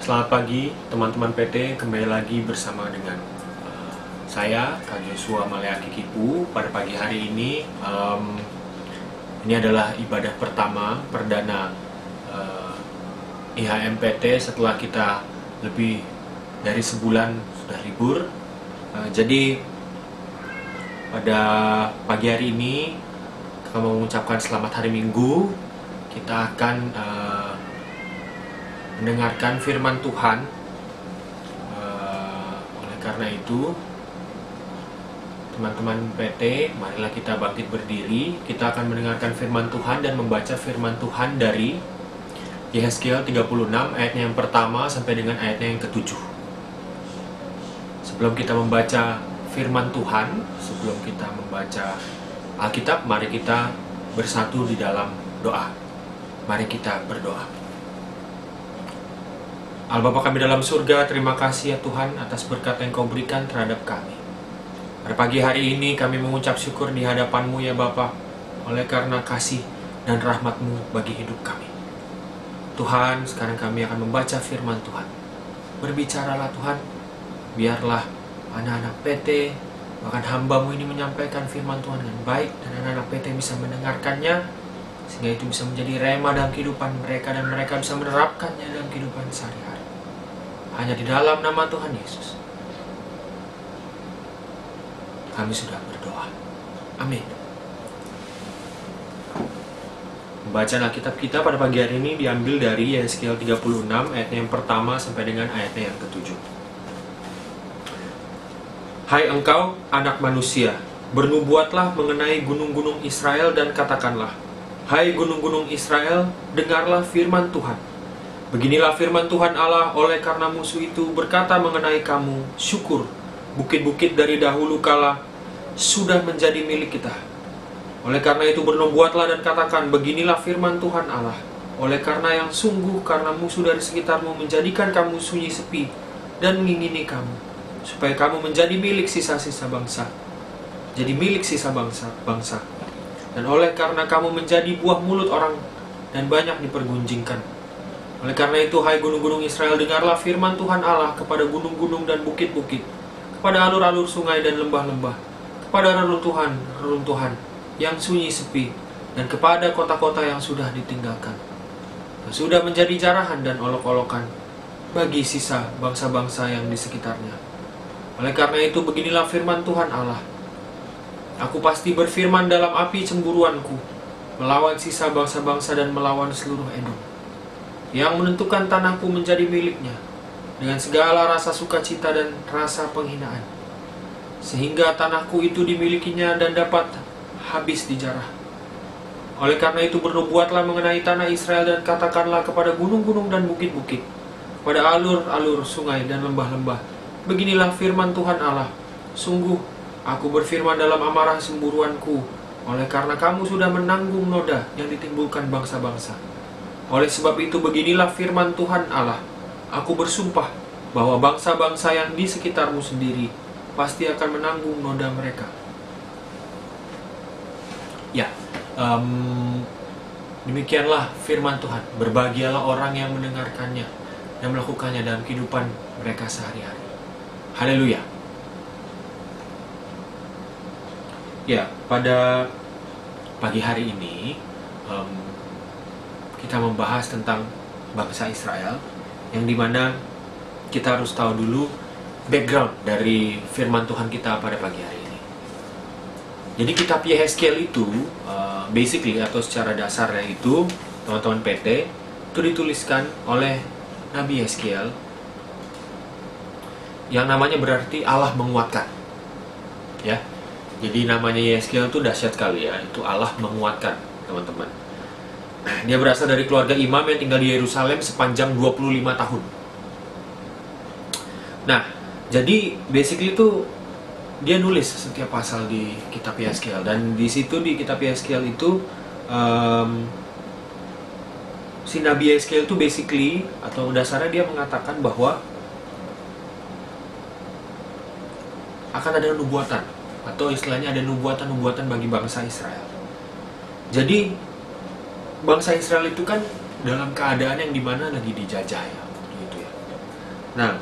Selamat pagi teman-teman PT, kembali lagi bersama dengan saya Kak Joshua Maleaki Kipu. Pada pagi hari ini adalah ibadah pertama perdana IHMPT setelah kita lebih dari sebulan sudah libur. Jadi pada pagi hari ini kita mau mengucapkan selamat hari Minggu. Kita akan mendengarkan firman Tuhan. Oleh karena itu, teman-teman PT, marilah kita bangkit berdiri. Kita akan mendengarkan firman Tuhan dan membaca firman Tuhan dari Yehezkiel 36 ayatnya yang pertama sampai dengan ayatnya yang ke-7. Sebelum kita membaca firman Tuhan, sebelum kita membaca Alkitab, mari kita bersatu di dalam doa. Mari kita berdoa. Allah Bapa kami dalam surga, terima kasih ya Tuhan atas berkat yang Kau berikan terhadap kami. Pada pagi hari ini kami mengucap syukur di hadapan-Mu ya Bapa, oleh karena kasih dan rahmat-Mu bagi hidup kami. Tuhan, sekarang kami akan membaca firman Tuhan. Berbicaralah Tuhan, biarlah anak-anak PT, bahkan hamba-Mu ini menyampaikan firman Tuhan dengan baik, dan anak-anak PT bisa mendengarkannya, sehingga itu bisa menjadi rema dalam kehidupan mereka, dan mereka bisa menerapkannya dalam kehidupan sehari-hari. Hanya di dalam nama Tuhan Yesus kami sudah berdoa. Amin. Bacaan Alkitab kita pada pagi hari ini diambil dari Yehezkiel 36 ayatnya yang pertama sampai dengan ayatnya yang ke-7. Hai engkau anak manusia, bernubuatlah mengenai gunung-gunung Israel dan katakanlah, hai gunung-gunung Israel, dengarlah firman Tuhan. Beginilah firman Tuhan Allah, oleh karena musuh itu berkata mengenai kamu, syukur, bukit-bukit dari dahulu kala sudah menjadi milik kita. Oleh karena itu bernubuatlah dan katakan, beginilah firman Tuhan Allah, oleh karena yang sungguh karena musuh dari sekitarmu menjadikan kamu sunyi sepi dan mengingini kamu, supaya kamu menjadi milik sisa-sisa bangsa, jadi milik sisa bangsa. Dan oleh karena kamu menjadi buah mulut orang dan banyak dipergunjingkan. Oleh karena itu, hai gunung-gunung Israel, dengarlah firman Tuhan Allah kepada gunung-gunung dan bukit-bukit, kepada alur-alur sungai dan lembah-lembah, kepada reruntuhan yang sunyi sepi, dan kepada kota-kota yang sudah ditinggalkan, yang sudah menjadi jarahan dan olok-olokan bagi sisa bangsa-bangsa yang di sekitarnya. Oleh karena itu, beginilah firman Tuhan Allah, aku pasti berfirman dalam api cemburuanku, melawan sisa bangsa-bangsa dan melawan seluruh Edom, yang menentukan tanahku menjadi miliknya, dengan segala rasa sukacita dan rasa penghinaan, sehingga tanahku itu dimilikinya dan dapat habis dijarah. Oleh karena itu bernubuatlah mengenai tanah Israel dan katakanlah kepada gunung-gunung dan bukit-bukit, kepada alur-alur sungai dan lembah-lembah, beginilah firman Tuhan Allah, sungguh aku berfirman dalam amarah semburuanku, oleh karena kamu sudah menanggung noda yang ditimbulkan bangsa-bangsa. Oleh sebab itu beginilah firman Tuhan Allah, aku bersumpah bahwa bangsa-bangsa yang di sekitarmu sendiri pasti akan menanggung noda mereka. Ya, demikianlah firman Tuhan. Berbahagialah orang yang mendengarkannya dan melakukannya dalam kehidupan mereka sehari-hari. Haleluya. Ya, pada pagi hari ini kita membahas tentang bangsa Israel, yang dimana kita harus tahu dulu background dari firman Tuhan kita pada pagi hari ini. Jadi kitab Yehezkiel itu basically atau secara dasarnya itu, teman-teman PT, itu dituliskan oleh Nabi Yehezkiel, yang namanya berarti Allah menguatkan. Ya. Jadi namanya Yehezkiel itu dahsyat kali ya, itu Allah menguatkan, teman-teman. Dia berasal dari keluarga imam yang tinggal di Yerusalem sepanjang 25 tahun. Nah, jadi basically itu dia nulis setiap pasal di kitab Yehezkiel, dan di situ di kitab Yehezkiel itu si Nabi Yehezkiel itu basically atau dasarnya dia mengatakan bahwa akan ada nubuatan, atau istilahnya ada nubuatan-nubuatan bagi bangsa Israel. Jadi bangsa Israel itu kan dalam keadaan yang dimana lagi dijajah ya, gitu ya. Nah,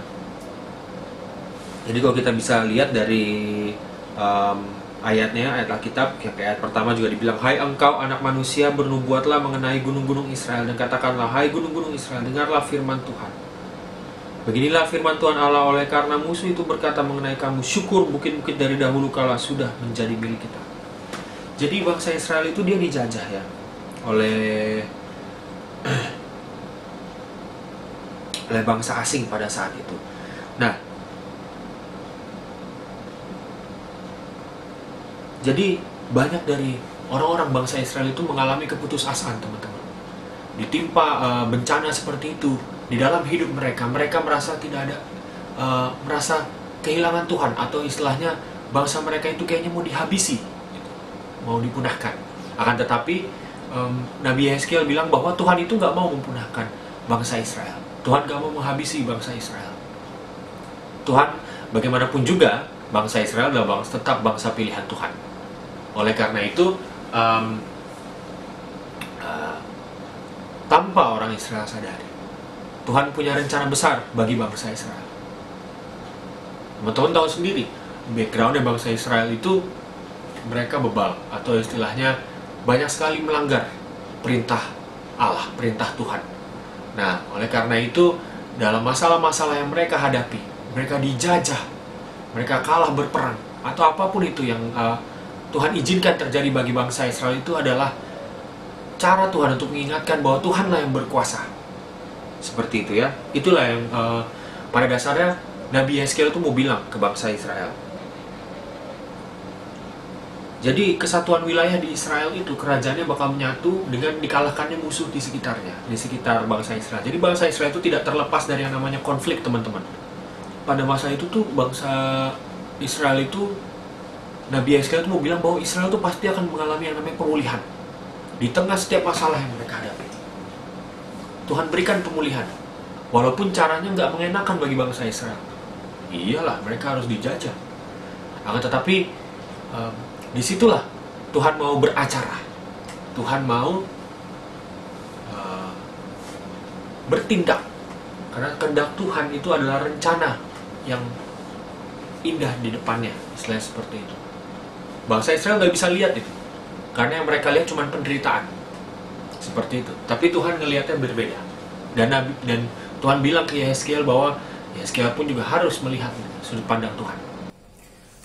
jadi kalau kita bisa lihat dari ayatnya, ayat Alkitab, ya, kayak ayat pertama juga dibilang, hai engkau anak manusia, bernubuatlah mengenai gunung-gunung Israel, dan katakanlah, hai gunung-gunung Israel, dengarlah firman Tuhan. Beginilah firman Tuhan Allah, oleh karena musuh itu berkata mengenai kamu, syukur bukit-bukit dari dahulu kala sudah menjadi milik kita. Jadi bangsa Israel itu dia dijajah ya oleh bangsa asing pada saat itu. Nah, jadi banyak dari orang-orang bangsa Israel itu mengalami keputusasaan, teman-teman. Ditimpa bencana seperti itu di dalam hidup mereka. Mereka merasa tidak ada, merasa kehilangan Tuhan, atau istilahnya bangsa mereka itu kayaknya mau dihabisi, gitu, mau dipunahkan. Akan tetapi Nabi Yeskiel bilang bahwa Tuhan itu nggak mau mempunahkan bangsa Israel. Tuhan nggak mau menghabisi bangsa Israel. Tuhan bagaimanapun juga bangsa Israel adalah tetap bangsa pilihan Tuhan. Oleh karena itu tanpa orang Israel sadari, Tuhan punya rencana besar bagi bangsa Israel. Teman-teman tahu sendiri, backgroundnya bangsa Israel itu mereka bebal, atau istilahnya banyak sekali melanggar perintah Allah, perintah Tuhan. Nah, oleh karena itu dalam masalah-masalah yang mereka hadapi, mereka dijajah, mereka kalah berperang, atau apapun itu yang Tuhan izinkan terjadi bagi bangsa Israel, itu adalah cara Tuhan untuk mengingatkan bahwa Tuhanlah yang berkuasa. Seperti itu ya. Itulah yang pada dasarnya Nabi Yeskiel itu mau bilang ke bangsa Israel. Jadi kesatuan wilayah di Israel itu, kerajaannya bakal menyatu dengan dikalahkannya musuh di sekitarnya, di sekitar bangsa Israel. Jadi bangsa Israel itu tidak terlepas dari yang namanya konflik, teman-teman. Pada masa itu tuh bangsa Israel itu, Nabi Yeskiel itu mau bilang bahwa Israel itu pasti akan mengalami yang namanya pemulihan di tengah setiap masalah yang mereka hadapi. Tuhan berikan pemulihan, walaupun caranya nggak mengenakan bagi bangsa Israel. Iyalah, mereka harus dijajah. Akan tetapi disitulah Tuhan mau beracara. Tuhan mau bertindak. Karena kehendak Tuhan itu adalah rencana yang indah di depannya, istilahnya seperti itu. Bangsa Israel nggak bisa lihat itu, karena yang mereka lihat cuma penderitaan. Seperti itu. Tapi Tuhan ngelihatnya berbeda. Dan Tuhan bilang ke Yeskiel bahwa Yeskiel pun juga harus melihat sudut pandang Tuhan.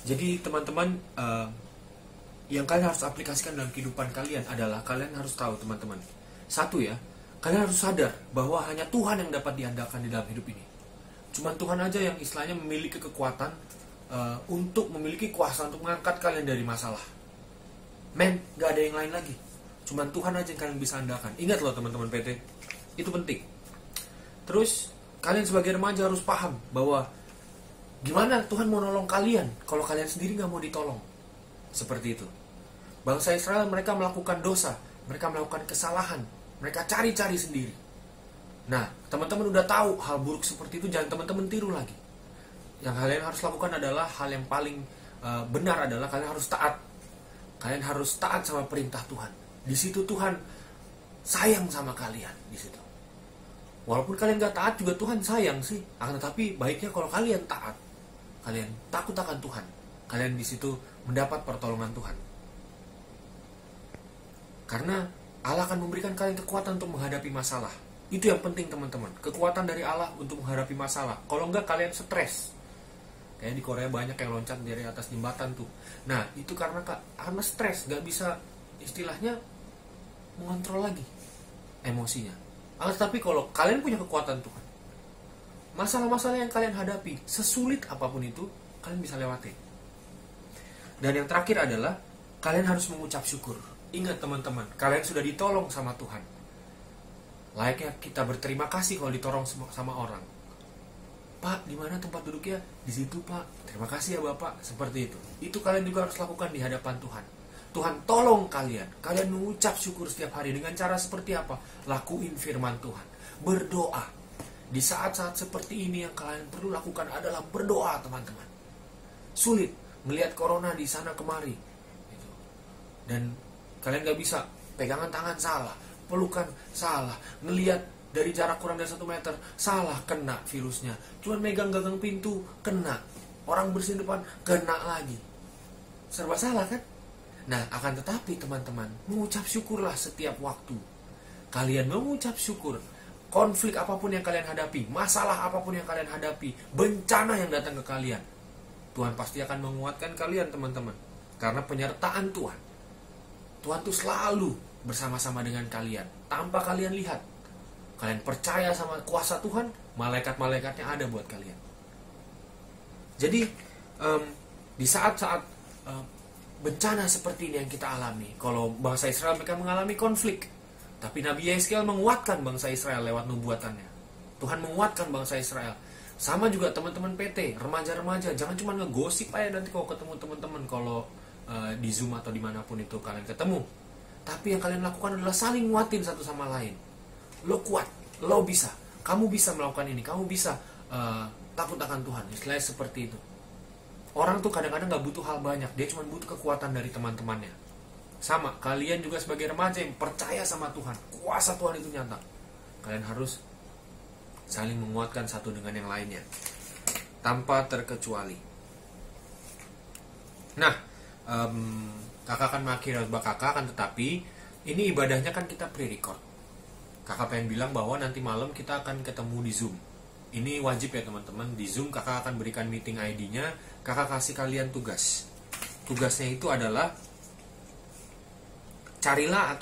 Jadi teman-teman, yang kalian harus aplikasikan dalam kehidupan kalian adalah kalian harus tahu, teman-teman. Satu ya, kalian harus sadar bahwa hanya Tuhan yang dapat diandalkan di dalam hidup ini. Cuman Tuhan aja yang istilahnya memiliki kekuatan untuk memiliki kuasa untuk mengangkat kalian dari masalah. Gak ada yang lain lagi. Cuman Tuhan aja yang kalian bisa andalkan. Ingat loh teman-teman PT, itu penting. Terus kalian sebagai remaja harus paham bahwa gimana Tuhan mau nolong kalian kalau kalian sendiri gak mau ditolong. Seperti itu. Bangsa Israel, mereka melakukan dosa, mereka melakukan kesalahan, mereka cari-cari sendiri. Nah, teman-teman udah tahu hal buruk seperti itu, jangan teman-teman tiru lagi. Yang kalian harus lakukan adalah hal yang paling benar adalah kalian harus taat. Kalian harus taat sama perintah Tuhan. Di situ Tuhan sayang sama kalian di situ. Walaupun kalian gak taat juga Tuhan sayang sih. Akan tetapi baiknya kalau kalian taat, kalian takut akan Tuhan, kalian di situ mendapat pertolongan Tuhan. Karena Allah akan memberikan kalian kekuatan untuk menghadapi masalah. Itu yang penting teman-teman. Kekuatan dari Allah untuk menghadapi masalah. Kalau enggak kalian stres. Kayak di Korea banyak yang loncat dari atas jembatan tuh. Nah itu karena stres, gak bisa istilahnya mengontrol lagi emosinya. Tapi kalau kalian punya kekuatan Tuhan, masalah-masalah yang kalian hadapi, sesulit apapun itu, kalian bisa lewatin. Dan yang terakhir adalah kalian harus mengucap syukur. Ingat teman-teman, kalian sudah ditolong sama Tuhan. Layaknya kita berterima kasih kalau ditolong sama orang. Pak, di mana tempat duduknya? Di situ, Pak. Terima kasih ya Bapak. Seperti itu. Itu kalian juga harus lakukan di hadapan Tuhan. Tuhan tolong kalian. Kalian mengucap syukur setiap hari dengan cara seperti apa? Lakuin firman Tuhan. Berdoa. Di saat-saat seperti ini yang kalian perlu lakukan adalah berdoa, teman-teman. Sulit melihat corona di sana kemari. Dan kalian gak bisa pegangan tangan salah, pelukan salah, ngelihat dari jarak kurang dari 1 meter, salah, kena virusnya. Cuman megang gagang pintu, kena. Orang bersihin depan, kena lagi. Serba salah kan? Nah, akan tetapi teman-teman, mengucap syukurlah setiap waktu. Kalian mengucap syukur. Konflik apapun yang kalian hadapi, masalah apapun yang kalian hadapi, bencana yang datang ke kalian, Tuhan pasti akan menguatkan kalian, teman-teman. Karena penyertaan Tuhan. Tuhan tuh selalu bersama-sama dengan kalian, tanpa kalian lihat. Kalian percaya sama kuasa Tuhan, malaikat-malaikatnya ada buat kalian. Jadi, di saat-saat bencana seperti ini yang kita alami, kalau bangsa Israel mereka mengalami konflik, tapi Nabi Yeskiel menguatkan bangsa Israel lewat nubuatannya. Tuhan menguatkan bangsa Israel. Sama juga teman-teman PT, remaja-remaja, jangan cuma ngegosip aja nanti kalau ketemu teman-teman, kalau di Zoom atau dimanapun itu kalian ketemu. Tapi yang kalian lakukan adalah saling nguatin satu sama lain. Lo kuat, lo bisa, kamu bisa melakukan ini, kamu bisa takut akan Tuhan. Istilahnya seperti itu. Orang tuh kadang-kadang gak butuh hal banyak, dia cuma butuh kekuatan dari teman-temannya. Sama, kalian juga sebagai remaja yang percaya sama Tuhan, kuasa Tuhan itu nyata. Kalian harus saling menguatkan satu dengan yang lainnya, tanpa terkecuali. Nah, kakak akan mengakhiri khotbah kakak, akan tetapi ini ibadahnya kan kita pre-record. Kakak pengen bilang bahwa nanti malam kita akan ketemu di Zoom. Ini wajib ya teman-teman, di Zoom kakak akan berikan meeting ID-nya, kakak kasih kalian tugas. Tugasnya itu adalah carilah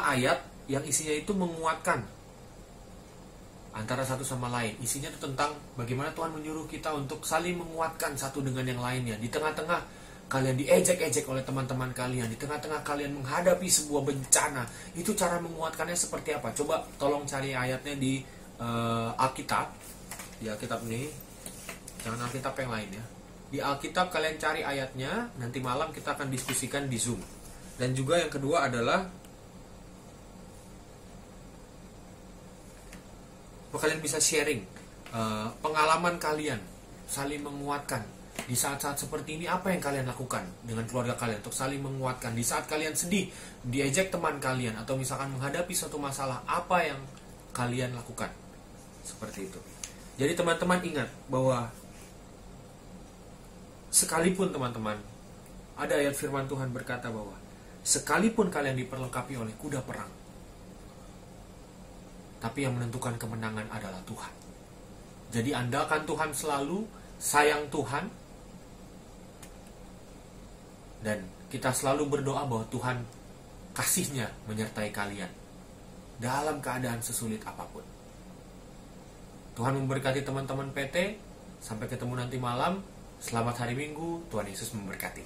ayat yang isinya itu menguatkan antara satu sama lain. Isinya itu tentang bagaimana Tuhan menyuruh kita untuk saling menguatkan satu dengan yang lainnya. Di tengah-tengah kalian diejek-ejek oleh teman-teman kalian, di tengah-tengah kalian menghadapi sebuah bencana, itu cara menguatkannya seperti apa? Coba tolong cari ayatnya di Alkitab. Di Alkitab nih, jangan Alkitab yang lain ya. Di Alkitab kalian cari ayatnya, nanti malam kita akan diskusikan di Zoom. Dan juga yang kedua adalah kalian bisa sharing pengalaman kalian, saling menguatkan. Di saat-saat seperti ini apa yang kalian lakukan dengan keluarga kalian untuk saling menguatkan. Di saat kalian sedih, diejek teman kalian, atau misalkan menghadapi suatu masalah, apa yang kalian lakukan. Seperti itu. Jadi teman-teman ingat bahwa sekalipun teman-teman, ada ayat firman Tuhan berkata bahwa sekalipun kalian diperlengkapi oleh kuda perang, tapi yang menentukan kemenangan adalah Tuhan. Jadi andalkan Tuhan selalu, sayang Tuhan, dan kita selalu berdoa bahwa Tuhan kasih-Nya menyertai kalian dalam keadaan sesulit apapun. Tuhan memberkati teman-teman PT. Sampai ketemu nanti malam. Selamat hari Minggu. Tuhan Yesus memberkati.